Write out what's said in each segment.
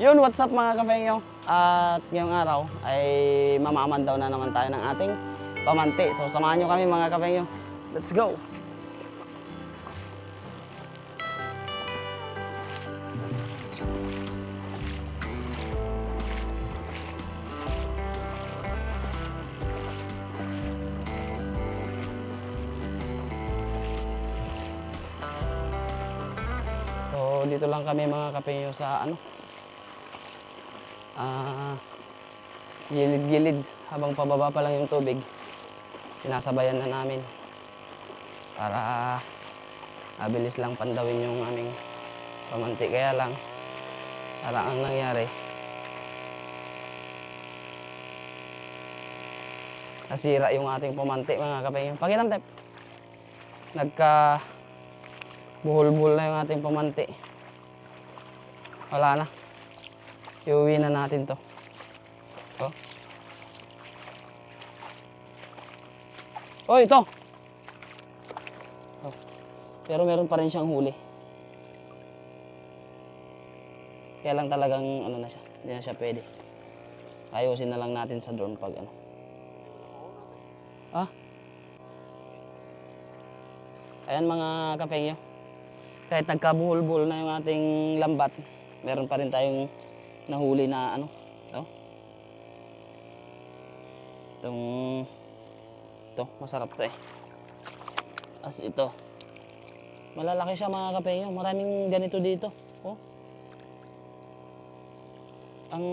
Yun, what's up mga kapengyo? At ngayong araw ay mamaman daw na naman tayo ng ating pamanti. So samahan nyo kami mga kapengyo. Let's go! So dito lang kami mga kapengyo sa gilid-gilid habang pababa pa lang yung tubig. Sinasabayan na namin para mabilis lang pandawin yung aming pamanti. Kaya lang parang ang nangyari, nasira yung ating pamanti mga kapengyo. Pakiram tep, nagka buhol-buhol na yung ating pamanti. Wala na, iuwi na natin to. Oh. Oh, ito. Oh. Pero meron pa rin siyang huli. Kaya lang talagang ano na siya, hindi na siya pwede. Ayusin na lang natin sa drone pag ano. Ah? Ayan mga kapengyo. Kahit nagkabuhol-buhol na yung ating lambat, meron pa rin tayong nahuli na ano. Oh. Ito, masarap to eh. As ito. Malalaki siya mga kapengyo. Maraming ganito dito. Oh. Ang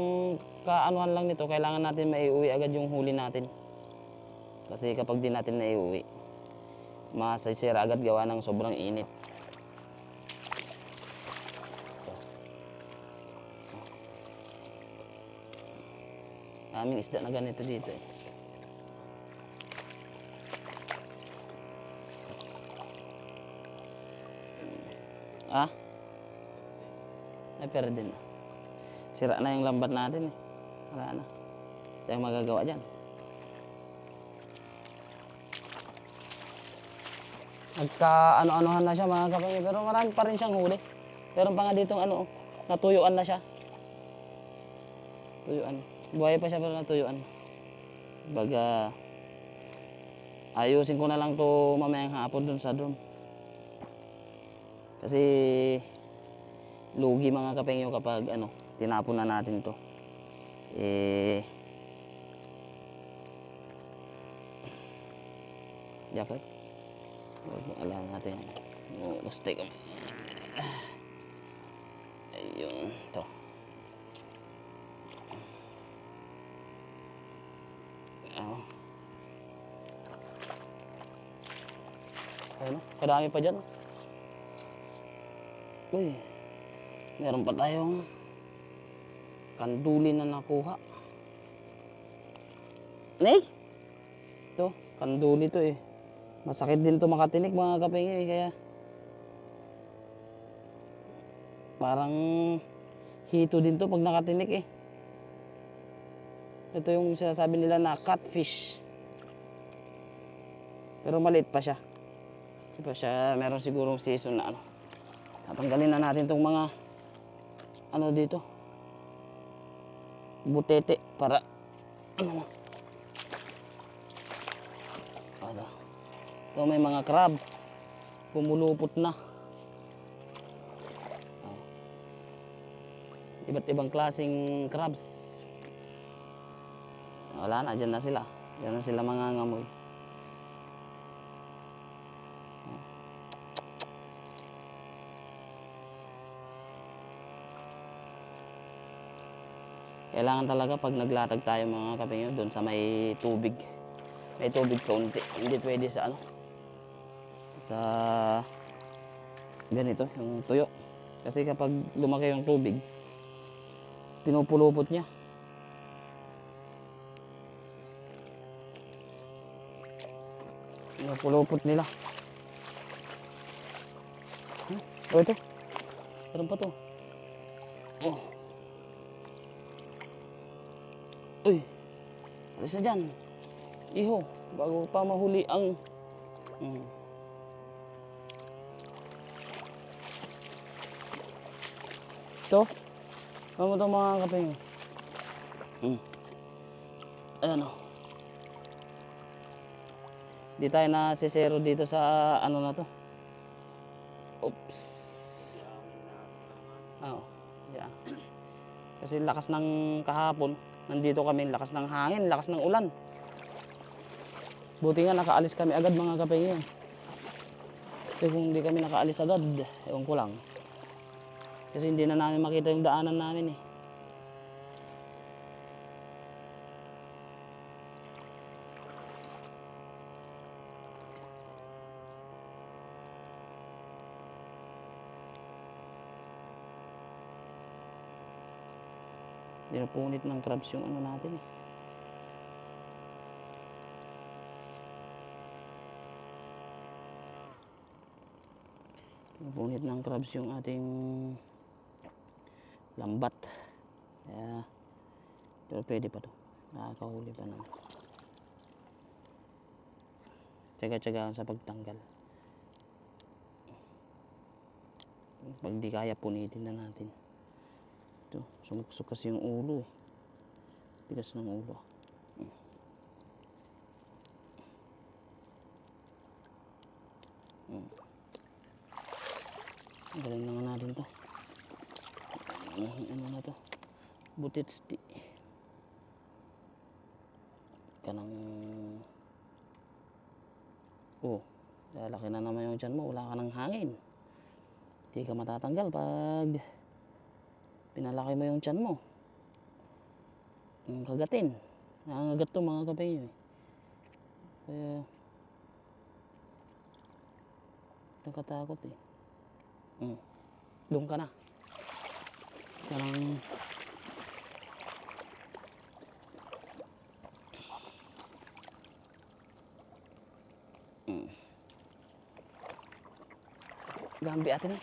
kaanuhan lang nito, kailangan natin maiuwi agad yung huli natin. Kasi kapag di natin naiuwi, masisira agad gawa ng sobrang init. Daming isda na ganito dito eh. Ah? Ay, pero din. Sira na yung lambat natin eh. Wala na. Tayong magagawa dyan. Nagka-ano-anuhan na siya mga kapangyo. Pero marami pa rin siyang huli. Meron pa nga ditong ano, natuyuan na siya. Tuyuan. Buhay pa siya pero natuyuan. Baga, ayusin ko na lang to mamayang hapon dun sa drone. Kasi lugi mga kapengyo kapag ano, tinapon na natin to. Jacket. Alam natin. Gusto kami. Ayun, to. Ayun, kadami pa dyan. Uy, meron pa tayong kanduli na nakuha. Nay! Ito, kanduli to eh. Masakit din to makatinik mga kapengyo eh, kaya parang hito din to pag nakatinik eh. Ito yung sinasabi nila na catfish. Pero maliit pa siya. Diba siya, meron sigurong season na ano. Tatanggalin na natin tong mga ano dito, butete para ano. Ito may mga crabs pumulupot na. Iba't ibang klaseng crabs. Wala na, dyan na sila. Dyan na sila mangangamoy. Kailangan talaga pag naglatag tayo mga kapengyo doon sa may tubig. May tubig kaunti. Hindi pwede sa ano, sa ganito, yung tuyo. Kasi kapag lumaki yung tubig, pinupulupot niya. Pinupulupot nila. Oh, ito. Meron pa to. Oh. Uy, alis na dyan. Iho, bago pa mahuli ang ito. Ano ito mga kapeng? Ayan o. Di tayo na sisero dito sa ano na to. Oops. Oo. Yeah. Kasi lakas ng kahapon. Nandito kami, lakas ng hangin, lakas ng ulan. Buti nga nakaalis kami agad mga kapeng. Kasi kung hindi kami nakaalis agad, ewan ko lang. Kasi hindi na namin makita yung daanan namin eh. Pinapunit ng crabs yung ano natin eh. Pinapunit ng crabs yung ating lambat. Kaya, pero pwede pa to. Nakakahuli pa naman. Tsaga-tsaga sa pagtanggal. Pag di kaya, punitin na natin. Ito, sumuksok kasi yung ulo eh. Bigas ng ulo. Galing na nga natin to. Ano na to? Butitsti. Kanang... Oh, lalaki na naman yung tiyan mo. Wala ka ng hangin. Hindi ka matatanggal pag pinalaki mo yung tiyan mo. Yung kagatin. Nangangagat to mga kabayo eh. Kaya nakatakot eh. Doon ka na. Parang gambi atin eh.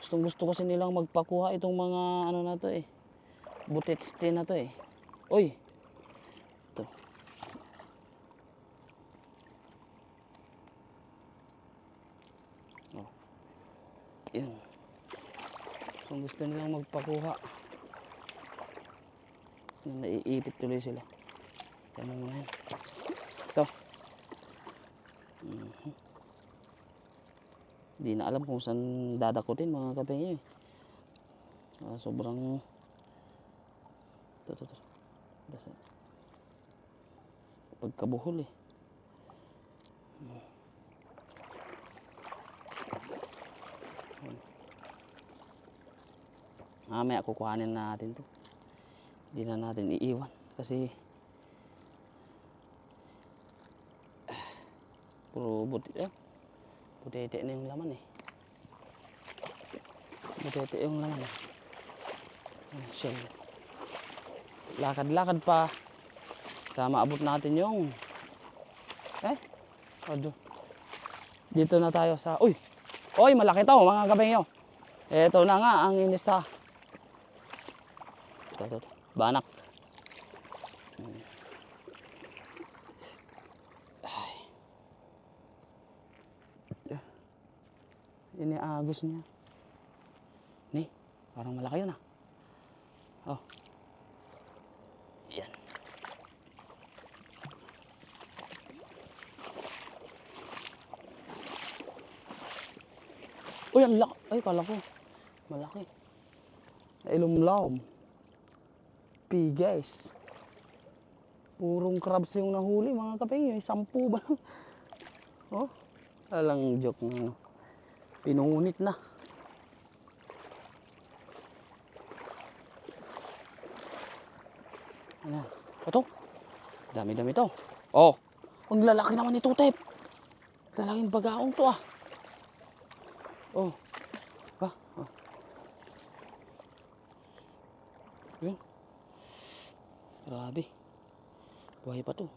Gustong gusto kasi nilang magpakuha itong mga ano na to eh. Butitsti na to eh. Uy! Ito. Oh. Yun. Gustong gusto nilang magpakuha. Naiipit tuloy sila. Kaya mo yan. Ito. Di na alam kung saan dadakutin mga kapengyo eh. Sobrang ito. Pagkabuhol eh. Mamaya kukuhanin natin to. Hindi na natin iiwan kasi puro butete na yung laman eh. Butete yung laman. Shell. Lakad-lakad pa. Sa maabot natin yung dito na tayo sa uy, malaki to mga kabengyo. Eto na nga ang inisa. Ito. Banak. Iniagos niya. Ni, parang malaki yun ah. Oh. Yan. Uy, ang laki. Ay, kala ko. Malaki. Ilumlaw. Guys. Purong crabs yung nahuli mga kapengyo. 10 ba? Oh. Alang joke na. Pinunit na. Ayan. Ito. Dami-dami to. Oh. Ang lalaki naman ito, Tep. Lalaking bagaong to ah. Oh. Oh. Yun. Grabe. Buhay pa to.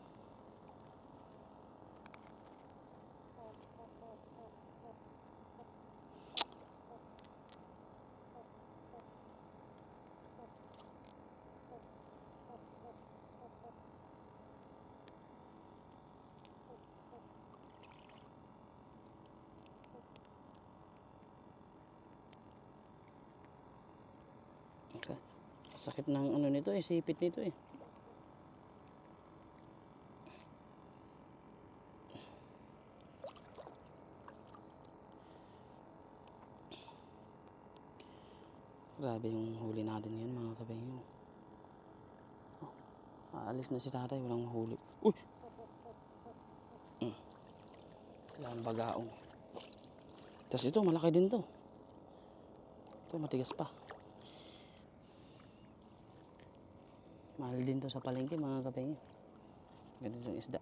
Sakit ng ano nito eh, sipit nito eh. Grabe yung huli natin ngayon mga kabengyo. Aalis na si tatay, walang mahuli. Uy! Kailangan bagaong. Tapos ito, malaki din to. Ito, matigas pa. Mahal din to sa palengke mga kabengyo. Ganito yung isda.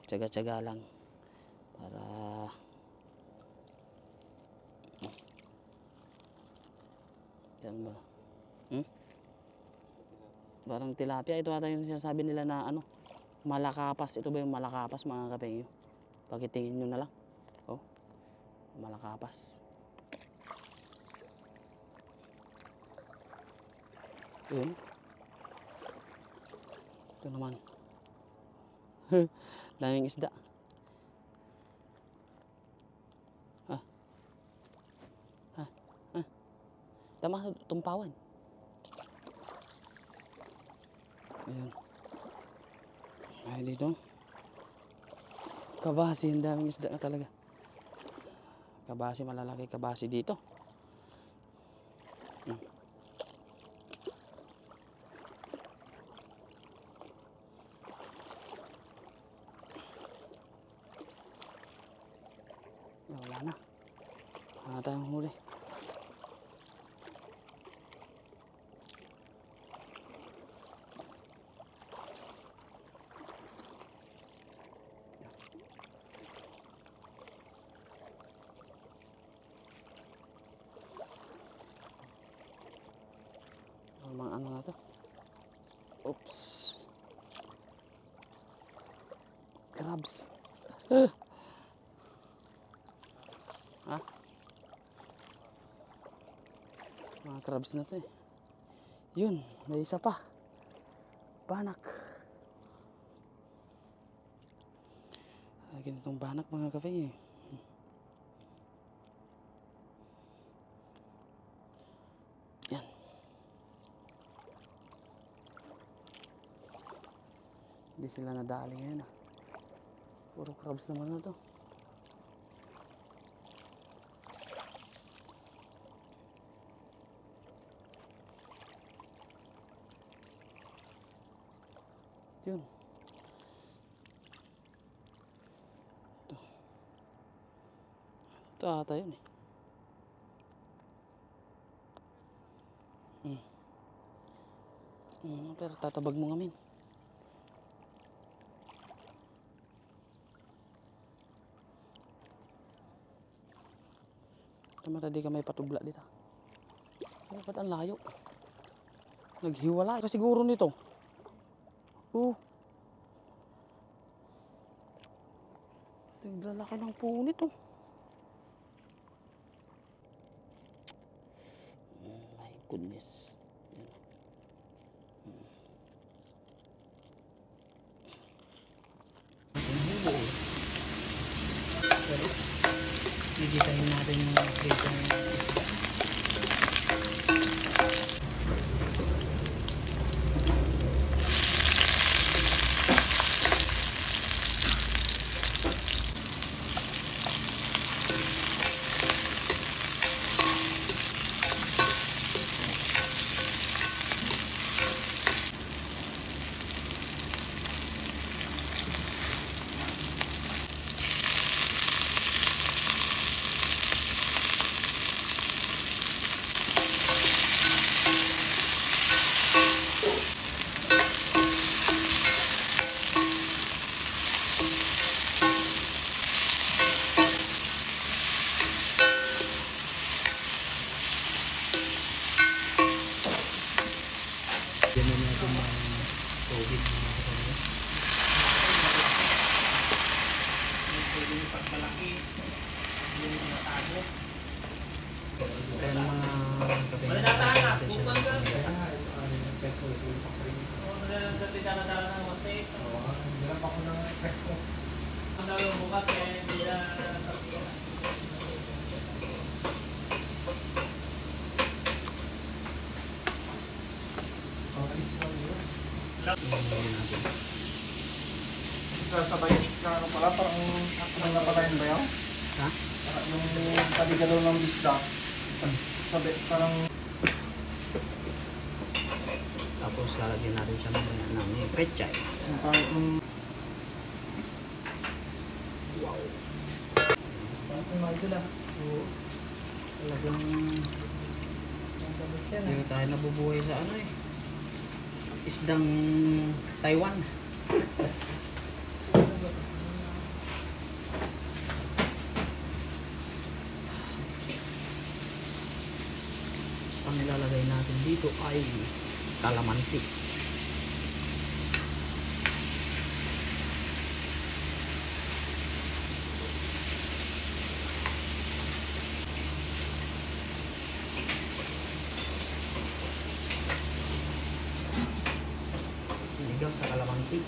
Tsaga-tsaga lang. Para... Yan ba? Parang tilapia. Ito ata yung sinasabi nila na ano, malakapas. Ito ba yung malakapas mga kapengyo? Pakitingin nyo na lang. Oh, malakapas. Yun. Ito naman. Daming isda. Tama, tumpawan. Ayan. Ay, dito. Kabasi, ang daming isda na talaga. Kabasi, malalaki kabasi dito. Wala na. Wala tayong huli. Mga ano na to? Oops. Crabs. Ha? Mga crabs na to eh. Yun, may isa pa. Banak. Ganitong banak mga kape eh. Yan. Hindi sila nadali ngayon ah. Puro crabs naman na to. Yun. Ito ata yun eh. Pero tatabag mo ngamin. Tama, di ka may patubla dito. Ba't ang layo? Naghiwala ka siguro nito. Tiglalaki ng punit oh. My goodness. Gigisahin natin yung dito ng isda. Sasabay ka pala, parang ang napatayin ba yun? Ha? Yung paligalo ng bisda. Sabi, parang Tapos lalagyan natin siya ng pechay. parang Wow. Saan kung mga idol ah? Oo. Talagang Ang sabis yan hindi tayo nabubuhay sa ano eh. Isdang Taiwan. Ang nilalagay natin dito ay kalamansi. Sinigang sa kalamansi.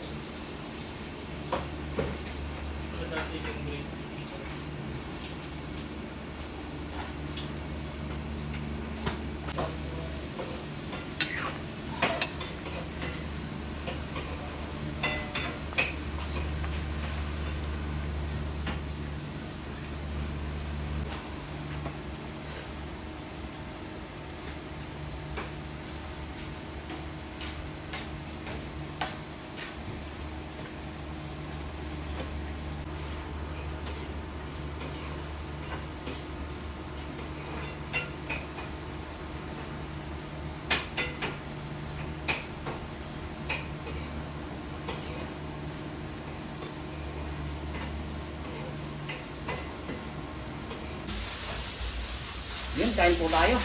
Yun, kain po tayo.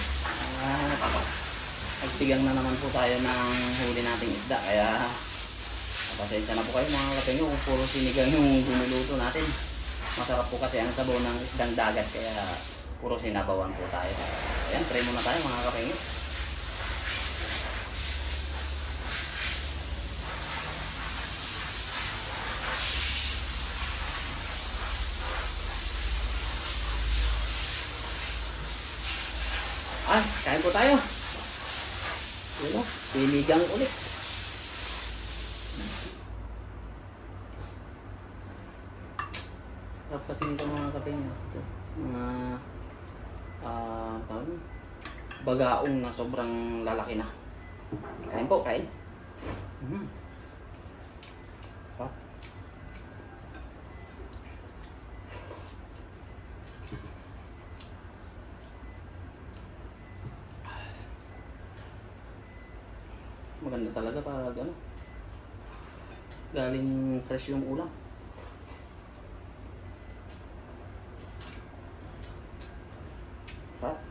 Nagsigang na naman po tayo ng huli nating isda. Kaya, pasensya na po kayo mga kapengyo kung puro sinigang yung binuluto natin. Masarap po kasi ang sabaw ng isdang dagat. Kaya, puro sinabawan po tayo. Ayan, try muna tayo mga kapengyo. Ay, kain po tayo. Yun o, sinigang ulit. Sarap kasi nito mga kapengyo. Ito, mga paano? Bagaong na sobrang lalaki na. Kain po, kain. Sarap. Maganda talaga pag ano, galing fresh yung ulam. Sarap.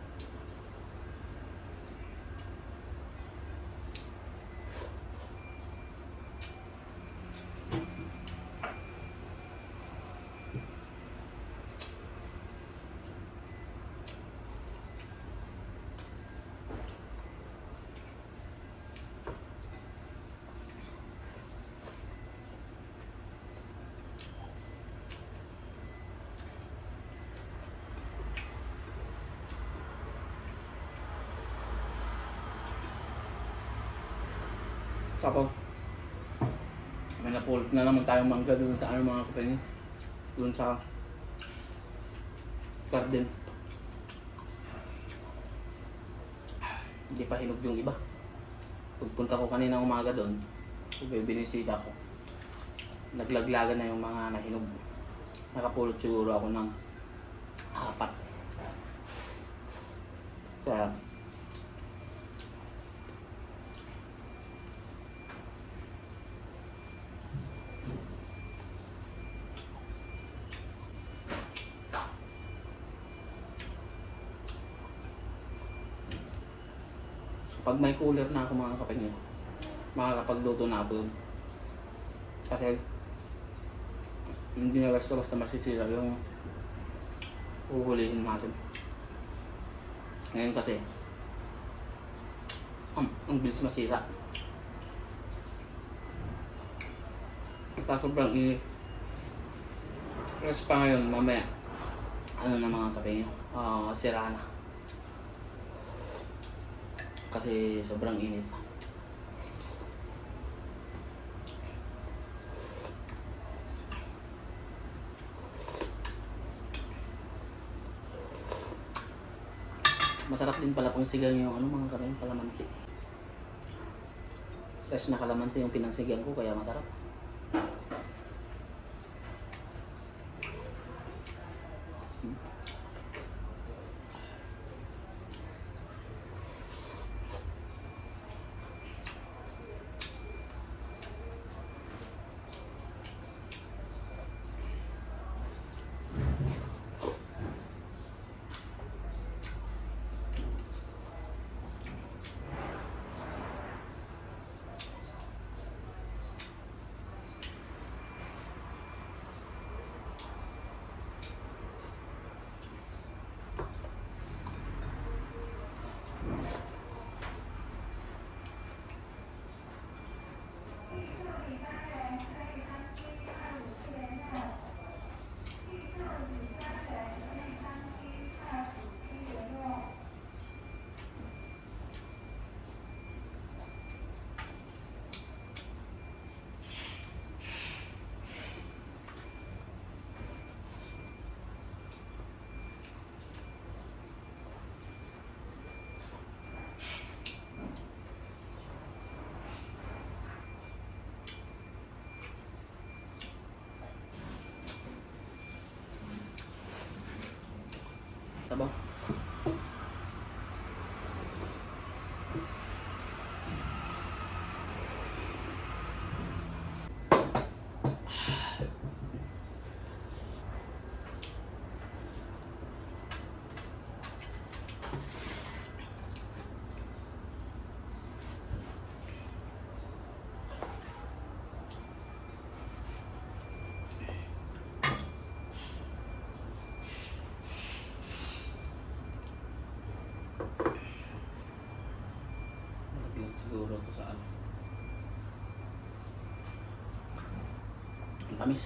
Tapos, may napulot na naman tayong mangga doon sa ano mga kapatid. Doon sa garden. Hindi pa hinog yung iba. Pagpunta ko kanina umaga doon, binisita ko. Naglaglagan na yung mga nahinog. Nakapulot siguro ako ng 4. Kaya, pag may cooler na ako mga kapatid, makakapagluto na ako. Kasi hindi na basta-basta masisira yung uhulihin natin. Ngayon kasi ang bilis masira. Sobrang init. Kasi pa ngayon, mamaya ano na mga kapatid, sira na. Kasi sobrang init. Masarap din pala pang sigang yung ano mga karong kalamansi. Fresh na kalamansi yung pinangsigang ko kaya masarap. Sabaw. Malagyan siguro ito sa ano. Ang tamis.